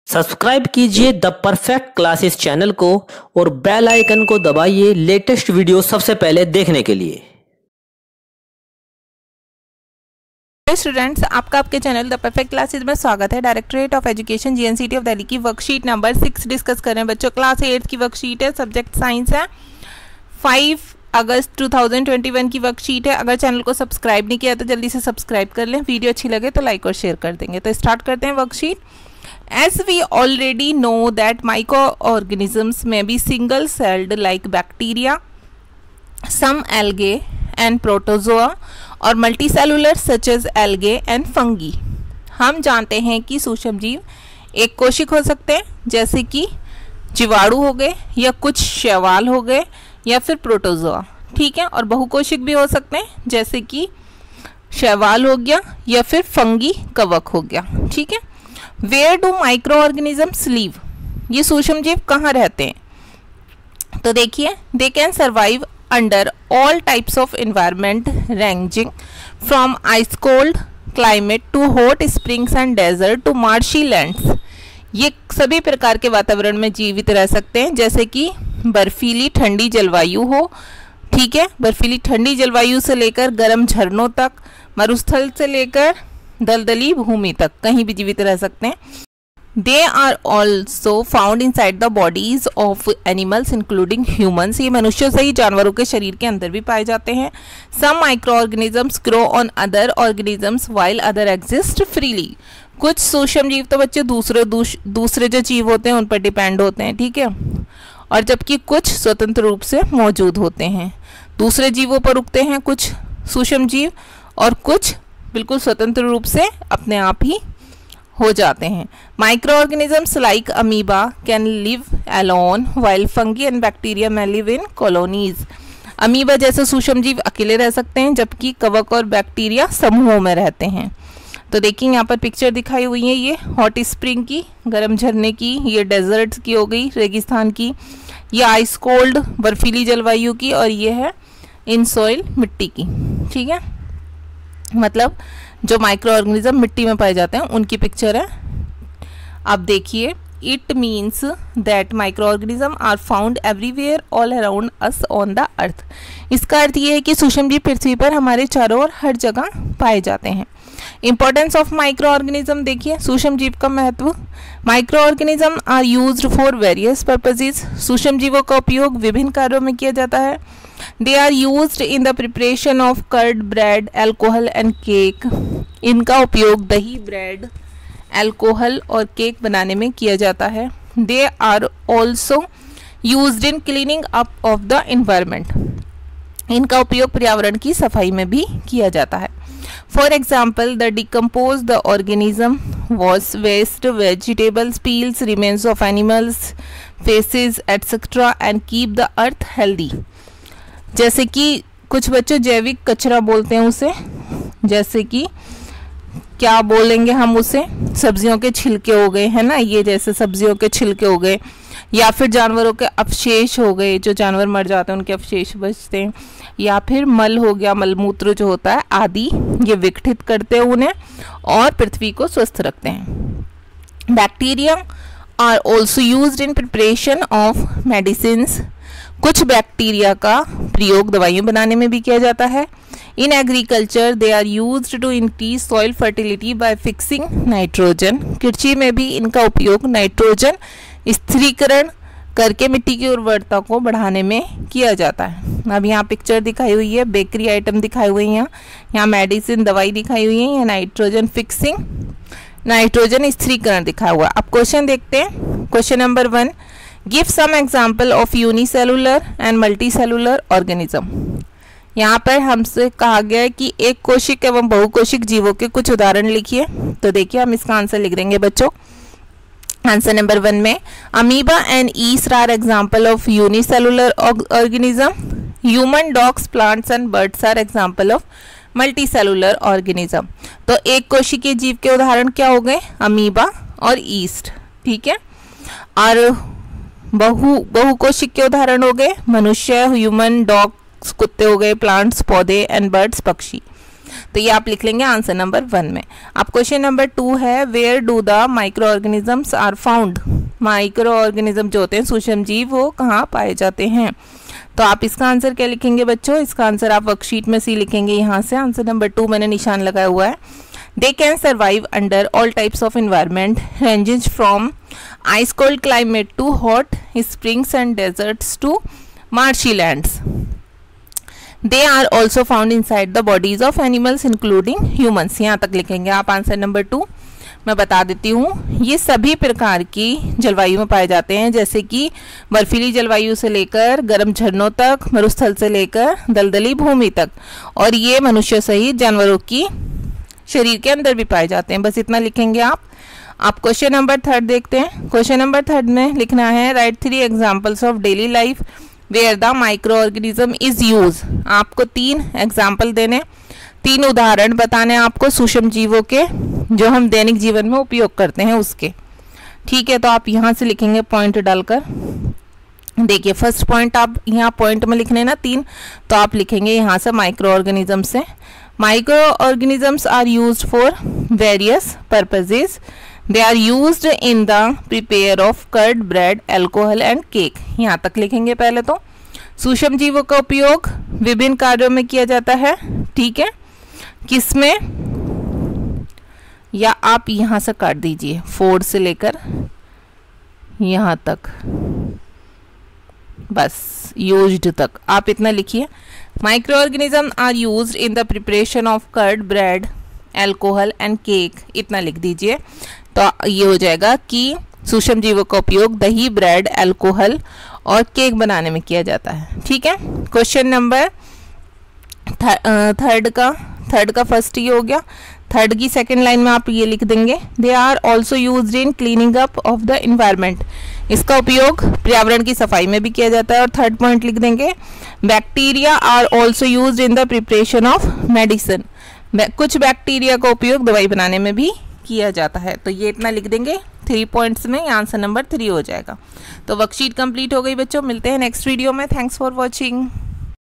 Subscribe कीजिए the perfect classes channel को और बेल आइकन को दबाइए लेटेस्ट वीडियो सबसे पहले देखने के लिए। स्टूडेंट्स, आपका आपके चैनल द परफेक्ट क्लासेस में स्वागत है। Directorate of education GNCT of Delhi की वर्कशीट नंबर 6 डिस्कस कर रहे हैं बच्चों। क्लास 8 की वर्कशीट है, सब्जेक्ट साइंस है। 5 अगस्त 2021 की वर्कशीट है। अगर चैनल को सब्सक्राइब नहीं किया तो जल्दी से सब्सक्राइब कर लें। वीडियो अच्छी लगे तो लाइक और शेयर कर देंगे। तो स्टार्ट करते हैं worksheet. As we already know that microorganisms may be single-celled like bacteria, some algae and protozoa, or multicellular such as algae and fungi. हम जानते हैं कि सूक्ष्मजीव एक कोशिक हो सकते हैं जैसे कि जीवाणु हो गए या कुछ शैवाल हो गए या फिर प्रोटोजोआ, ठीक है। और बहुकोशिक भी हो सकते हैं जैसे कि शैवाल हो गया या फिर फंगी कवक हो गया, ठीक है। Where do micro organisms live, ये सूक्ष्मजीव कहाँ रहते हैं? तो देखिए, they can survive under all types of environment ranging from ice cold climate to hot springs and desert to marshy lands. ये सभी प्रकार के वातावरण में जीवित रह सकते हैं, जैसे कि बर्फीली ठंडी जलवायु हो, ठीक है। बर्फीली ठंडी जलवायु से लेकर गर्म झरनों तक, मरुस्थल से लेकर दलदली भूमि तक कहीं भी जीवित रह सकते हैं। They are also found inside the bodies of animals including humans, ये मनुष्यों से ही जानवरों के शरीर के अंदर भी पाए जाते हैं। Some micro organisms grow on other organisms while other exist freely, कुछ सूक्ष्मजीव तो बच्चे दूसरे जो जीव होते हैं उन पर डिपेंड होते हैं, ठीक है। और जबकि कुछ स्वतंत्र रूप से मौजूद होते हैं, दूसरे जीवों पर रुकते हैं कुछ सूक्ष्मजीव और कुछ बिल्कुल स्वतंत्र रूप से अपने आप ही हो जाते हैं। Micro organisms like amoeba can live alone while fungi and bacteria में लिव इन कॉलोनीज। अमीबा जैसे सूक्ष्मजीव अकेले रह सकते हैं जबकि कवक और बैक्टीरिया समूहों में रहते हैं। तो देखिए, यहाँ पर पिक्चर दिखाई हुई है, ये हॉट स्प्रिंग की, गर्म झरने की, ये डेजर्ट्स की हो गई, रेगिस्तान की, ये आइस कोल्ड बर्फीली जलवायु की, और ये है इन सॉइल मिट्टी की, ठीक है। मतलब जो माइक्रो ऑर्गेनिज्म मिट्टी में पाए जाते हैं उनकी पिक्चर है। अब देखिए, it means that micro organism are found everywhere all around us on the earth. इसका अर्थ ये है कि सूक्ष्मजीव पृथ्वी पर हमारे चारों ओर हर जगह पाए जाते हैं। इंपॉर्टेंस ऑफ माइक्रो ऑर्गेनिज्म देखिए, सूक्ष्मजीव का महत्व। Micro organism are used for various purposes, सूक्ष्मजीवों का उपयोग विभिन्न कार्यों में किया जाता है। They are used in the preparation of curd, bread, alcohol and cake, इनका उपयोग दही, ब्रेड, अल्कोहल और केक बनाने में किया जाता है। They are also used in cleaning up of the environment, इनका उपयोग पर्यावरण की सफाई में भी किया जाता है। For example, the decompose the organism wash waste, vegetables, peels, remains of animals, faeces etcetera and keep the earth healthy. जैसे कि कुछ बच्चे जैविक कचरा बोलते हैं उसे, जैसे कि क्या बोलेंगे हम उसे, सब्जियों के छिलके हो गए, है ना, ये जैसे सब्जियों के छिलके हो गए, या फिर जानवरों के अवशेष हो गए, जो जानवर मर जाते हैं उनके अवशेष बचते हैं, या फिर मल हो गया, मलमूत्र जो होता है आदि, ये विघटित करते हैं उन्हें और पृथ्वी को स्वस्थ रखते हैं। Bacteria are also used in preparation of medicines, कुछ बैक्टीरिया का प्रयोग दवाइयाँ बनाने में भी किया जाता है। In agriculture they are used to increase soil fertility by fixing nitrogen, कृषि में भी इनका उपयोग नाइट्रोजन स्थिरीकरण करके मिट्टी की उर्वरता को बढ़ाने में किया जाता है। अब यहाँ पिक्चर दिखाई हुई है, बेकरी आइटम दिखाई हुई हैं, यहाँ मेडिसिन दवाई दिखाई हुई है, यहाँ नाइट्रोजन फिक्सिंग, नाइट्रोजन स्थिरीकरण दिखाया हुआ। अब क्वेश्चन देखते हैं। Question number 1, give some example of unicellular and multicellular organism. यहाँ पर हमसे कहा गया है कि एक कोशिक एवं बहुकोशिक जीवों के कुछ उदाहरण लिखिए। तो देखिए, हम इसका आंसर लिख देंगे बच्चों। आंसर नंबर 1 में, amoeba and yeast are example of unicellular organism, human, dogs, plants and birds are example of multicellular organism. तो एक कोशिकीय जीव के उदाहरण क्या हो गए? अमीबा और ईस्ट, ठीक है। और बहुकोशिक के उदाहरण हो गए मनुष्य, ह्यूमन, डॉग्स, कुत्ते हो गए, प्लांट्स, पौधे एंड बर्ड्स, पक्षी। तो ये आप लिख लेंगे आंसर नंबर 1 में। अब क्वेश्चन नंबर 2 है, where do the micro organisms are found. Micro organism जो होते हैं सूक्ष्म जीव, वो कहाँ पाए जाते हैं। तो आप इसका आंसर क्या लिखेंगे बच्चों, इसका आंसर आप वर्कशीट में सी लिखेंगे। यहाँ से आंसर नंबर 2 मैंने निशान लगाया हुआ है। They can survive under all types of environment ranges from ice cold climate to hot springs and deserts to marshy lands. They are also found inside the bodies of animals including humans. यहाँ तक लिखेंगे आप answer number 2। मैं बता देती हूँ, ये सभी प्रकार की जलवायु में पाए जाते हैं, जैसे कि बर्फीली जलवायु से लेकर गर्म झरनों तक, मरुस्थल से लेकर दलदली भूमि तक, और ये मनुष्य सहित जानवरों की शरीर के अंदर भी पाए जाते हैं। बस इतना लिखेंगे आप। आप क्वेश्चन नंबर 3 देखते हैं। क्वेश्चन नंबर 3 में लिखना है, write 3 examples of daily life where the micro organism is use. आपको 3 एग्जाम्पल देने, 3 उदाहरण बताने आपको सूक्ष्म जीवों के, जो हम दैनिक जीवन में उपयोग करते हैं उसके। ठीक है, तो आप यहाँ से लिखेंगे पॉइंट डालकर। देखिए फर्स्ट पॉइंट आप यहाँ पॉइंट में लिखने ना 3, तो आप लिखेंगे यहाँ से माइक्रो ऑर्गेनिज्म से। Micro organisms are used for various purposes. They are used in the prepare of curd, bread, alcohol and cake. यहाँ तक लिखेंगे पहले तो। सूक्ष्म जीवों का उपयोग विभिन्न कार्यों में किया जाता है। ठीक है, किसमें, या आप यहाँ से काट दीजिए 4 से लेकर यहाँ तक, बस यूज्ड तक आप इतना लिखिए। Micro organism are used in the preparation of curd, bread, alcohol and cake, इतना लिख दीजिए। तो ये हो जाएगा कि सूक्ष्म जीवों का उपयोग दही, ब्रेड, एल्कोहल और केक बनाने में किया जाता है। ठीक है, क्वेश्चन नंबर थर्ड का फर्स्ट ये हो गया। थर्ड की सेकेंड लाइन में आप ये लिख देंगे, they are also used in cleaning up of the environment. इसका उपयोग पर्यावरण की सफाई में भी किया जाता है। और थर्ड पॉइंट लिख देंगे, bacteria are also used in the preparation of medicine. कुछ बैक्टीरिया का उपयोग दवाई बनाने में भी किया जाता है। तो ये इतना लिख देंगे 3 पॉइंट्स में, आंसर नंबर 3 हो जाएगा। तो वर्कशीट कंप्लीट हो गई बच्चों। मिलते हैं नेक्स्ट वीडियो में। Thanks for watching.